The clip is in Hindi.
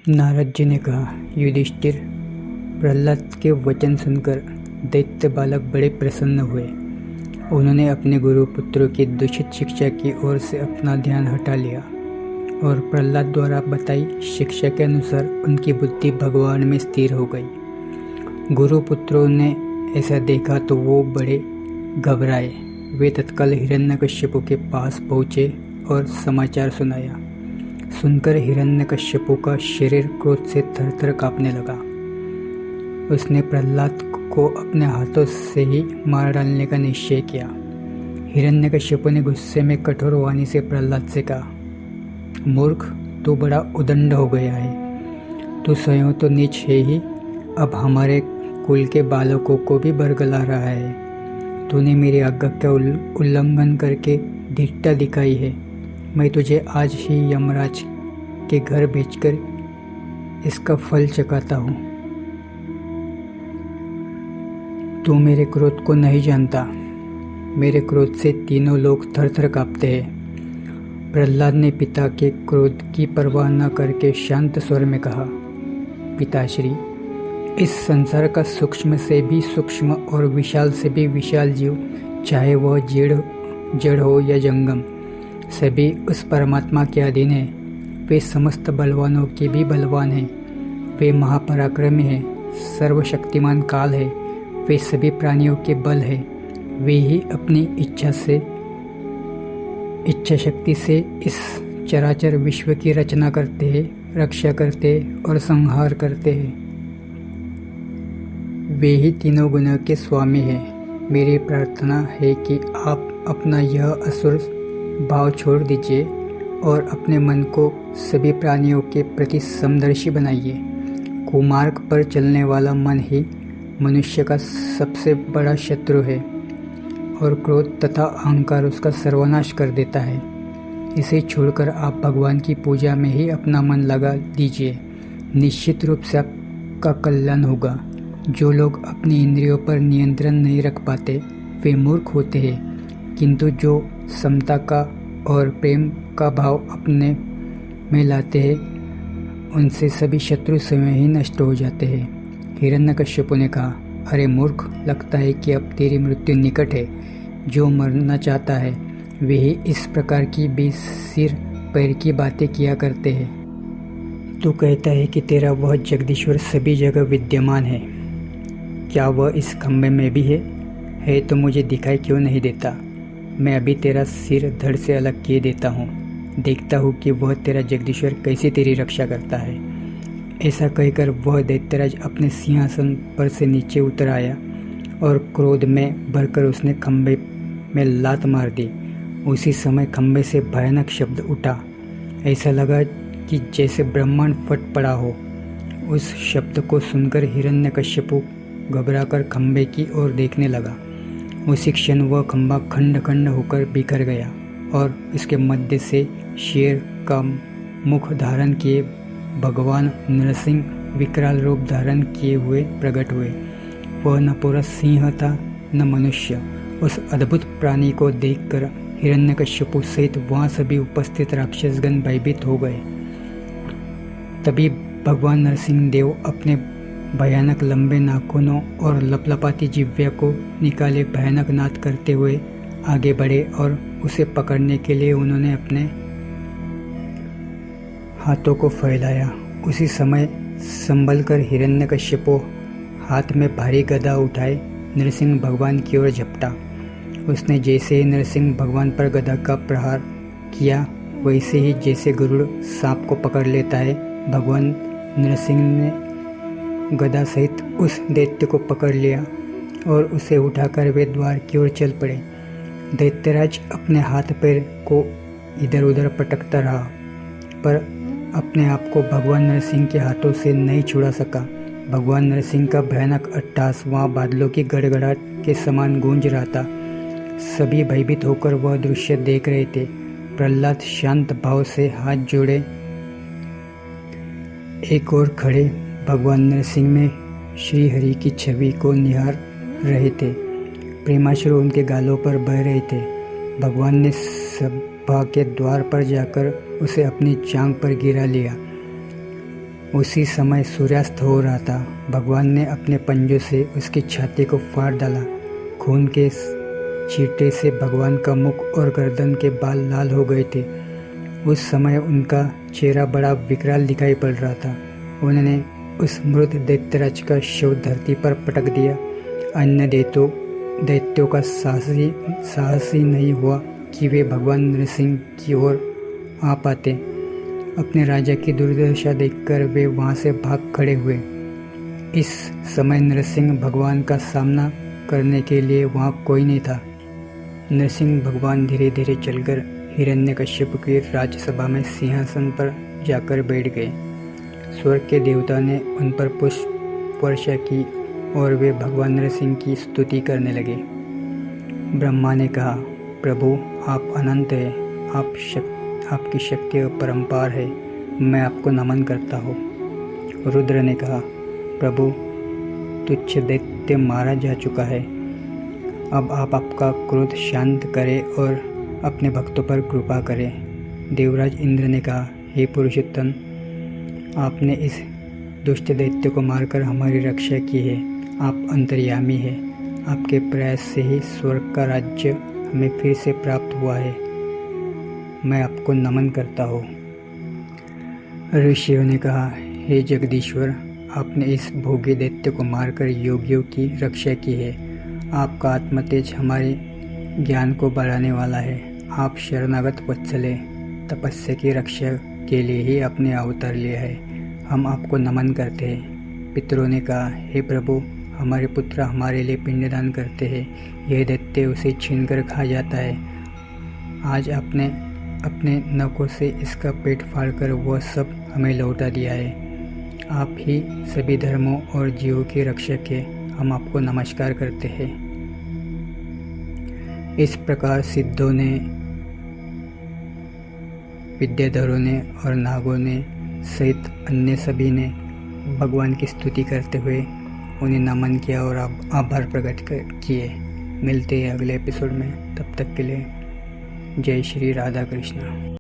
नारद जी ने कहा, युधिष्ठिर, प्रहलाद के वचन सुनकर दैत्य बालक बड़े प्रसन्न हुए। उन्होंने अपने गुरु पुत्रों की दूषित शिक्षा की ओर से अपना ध्यान हटा लिया और प्रहलाद द्वारा बताई शिक्षा के अनुसार उनकी बुद्धि भगवान में स्थिर हो गई। गुरु पुत्रों ने ऐसा देखा तो वो बड़े घबराए। वे तत्काल हिरण्यकश्यपु के पास पहुँचे और समाचार सुनाया। सुनकर हिरण्यकश्यपु का शरीर क्रोध से थरथर कांपने लगा। उसने प्रहलाद को अपने हाथों से ही मार डालने का निश्चय किया। हिरण्यकश्यपु ने गुस्से में कठोर वाणी से प्रहलाद से कहा, मूर्ख, तू बड़ा उदंड हो गया है। तू स्वयं तो नीच है ही, अब हमारे कुल के बालकों को भी बरगला रहा है। तूने मेरी आज्ञा का उल्लंघन करके धीरता दिखाई है। मैं तुझे आज ही यमराज के घर भेजकर इसका फल चखाता हूँ। तू मेरे क्रोध को नहीं जानता। मेरे क्रोध से तीनों लोग थरथर कांपते हैं। प्रहलाद ने पिता के क्रोध की परवाह न करके शांत स्वर में कहा, पिताश्री, इस संसार का सूक्ष्म से भी सूक्ष्म और विशाल से भी विशाल जीव, चाहे वह जड़ हो या जंगम, सभी उस परमात्मा के अधीन है। वे समस्त बलवानों के भी बलवान हैं। वे महापराक्रमी हैं। सर्वशक्तिमान काल है। वे सभी प्राणियों के बल है। वे ही अपनी इच्छा शक्ति से इस चराचर विश्व की रचना करते हैं, रक्षा करते हैं और संहार करते हैं। वे ही तीनों गुणों के स्वामी हैं। मेरी प्रार्थना है कि आप अपना यह असुर भाव छोड़ दीजिए और अपने मन को सभी प्राणियों के प्रति समदर्शी बनाइए। कुमार्ग पर चलने वाला मन ही मनुष्य का सबसे बड़ा शत्रु है और क्रोध तथा अहंकार उसका सर्वनाश कर देता है। इसे छोड़कर आप भगवान की पूजा में ही अपना मन लगा दीजिए। निश्चित रूप से आपका कल्याण होगा। जो लोग अपनी इंद्रियों पर नियंत्रण नहीं रख पाते वे मूर्ख होते हैं, किंतु जो समता का और प्रेम का भाव अपने में लाते हैं उनसे सभी शत्रु स्वयं ही नष्ट हो जाते हैं। हिरण्यकश्यपु ने कहा, अरे मूर्ख, लगता है कि अब तेरी मृत्यु निकट है। जो मरना चाहता है वे ही इस प्रकार की सिर पैर की बातें किया करते हैं। तू कहता है कि तेरा वह जगदीश्वर सभी जगह विद्यमान है। क्या वह इस खम्भे में भी है तो मुझे दिखाई क्यों नहीं देता? मैं अभी तेरा सिर धड़ से अलग किए देता हूँ। देखता हूँ कि वह तेरा जगदीश्वर कैसे तेरी रक्षा करता है। ऐसा कहकर वह दैत्यराज अपने सिंहासन पर से नीचे उतर आया और क्रोध में भरकर उसने खंभे में लात मार दी। उसी समय खंभे से भयानक शब्द उठा। ऐसा लगा कि जैसे ब्रह्मांड फट पड़ा हो। उस शब्द को सुनकर हिरण्यकश्यपु घबराकर खंभे की ओर देखने लगा। उसी क्षण वह खंभा खंड खंड होकर बिखर गया और इसके मध्य से शेर का मुख धारण किए भगवान नरसिंह विकराल रूप धारण किए हुए प्रकट हुए। वह न पूरा सिंह था न मनुष्य। उस अद्भुत प्राणी को देखकर हिरण्यकश्यपु सहित वहाँ सभी उपस्थित राक्षसगण भयभीत हो गए। तभी भगवान नरसिंह देव अपने भयानक लंबे नाखूनों और लपलपाती जिह्वा को निकाले भयानक नाद करते हुए आगे बढ़े और उसे पकड़ने के लिए उन्होंने अपने हाथों को फैलाया। उसी समय संभल कर हिरण्यकश्यपु हाथ में भारी गदा उठाए नरसिंह भगवान की ओर झपटा। उसने जैसे ही नरसिंह भगवान पर गदा का प्रहार किया वैसे ही जैसे गरुड़ सांप को पकड़ लेता है, भगवान नरसिंह ने गदा सहित उस दैत्य को पकड़ लिया और उसे उठाकर वे द्वार की ओर चल पड़े। दैत्यराज अपने हाथ पैर को इधर उधर पटकता रहा पर अपने आप को भगवान नरसिंह के हाथों से नहीं छुड़ा सका। भगवान नरसिंह का भयानक अट्टहास वहाँ बादलों की गड़गड़ाहट के समान गूंज रहा था। सभी भयभीत होकर वह दृश्य देख रहे थे। प्रहलाद शांत भाव से हाथ जोड़े एक ओर खड़े भगवान नरसिंह में श्री हरि की छवि को निहार रहे थे। प्रेमाश्रु उनके गालों पर बह रहे थे। भगवान ने सभा के द्वार पर जाकर उसे अपनी जांघ पर गिरा लिया। उसी समय सूर्यास्त हो रहा था। भगवान ने अपने पंजों से उसकी छाती को फाड़ डाला। खून के छींटे से भगवान का मुख और गर्दन के बाल लाल हो गए थे। उस समय उनका चेहरा बड़ा विकराल दिखाई पड़ रहा था। उन्होंने उस मृत दैत्यराज का शव धरती पर पटक दिया। अन्य दैत्यों का साहस ही नहीं हुआ कि वे भगवान नरसिंह की ओर आ पाते। अपने राजा की दुर्दशा देखकर वे वहां से भाग खड़े हुए। इस समय नरसिंह भगवान का सामना करने के लिए वहां कोई नहीं था। नरसिंह भगवान धीरे धीरे चलकर हिरण्यकश्यप की राजसभा में सिंहासन पर जाकर बैठ गए। स्वर्ग के देवता ने उन पर पुष्प वर्षा की और वे भगवान नरसिंह की स्तुति करने लगे। ब्रह्मा ने कहा, प्रभु आप अनंत हैं, आपकी शक्ति अपरंपार है, मैं आपको नमन करता हूँ। रुद्र ने कहा, प्रभु तुच्छ दैत्य मारा जा चुका है, अब आप आपका क्रोध शांत करें और अपने भक्तों पर कृपा करें। देवराज इंद्र ने कहा, हे पुरुषोत्तम, आपने इस दुष्ट दैत्य को मारकर हमारी रक्षा की है, आप अंतर्यामी हैं, आपके प्रयास से ही स्वर्ग का राज्य हमें फिर से प्राप्त हुआ है, मैं आपको नमन करता हूँ। ऋषियों ने कहा, हे जगदीश्वर, आपने इस भोगी दैत्य को मारकर योगियों की रक्षा की है, आपका आत्मतेज हमारे ज्ञान को बढ़ाने वाला है, आप शरणागत वत्सल हैं, तपस्या की रक्षा के लिए ही अपने अवतार लिया है, हम आपको नमन करते हैं। पितरों ने कहा, हे प्रभु, हमारे पुत्र हमारे लिए पिंडदान करते हैं, यह दैत्य उसे छीनकर खा जाता है। आज आपने अपने नखों से इसका पेट फाड़कर वह सब हमें लौटा दिया है। आप ही सभी धर्मों और जीवों के रक्षक हैं, हम आपको नमस्कार करते हैं। इस प्रकार सिद्धों ने, विद्याधरों ने और नागों ने सहित अन्य सभी ने भगवान की स्तुति करते हुए उन्हें नमन किया और आभार प्रकट किए। मिलते हैं अगले एपिसोड में, तब तक के लिए जय श्री राधा कृष्ण।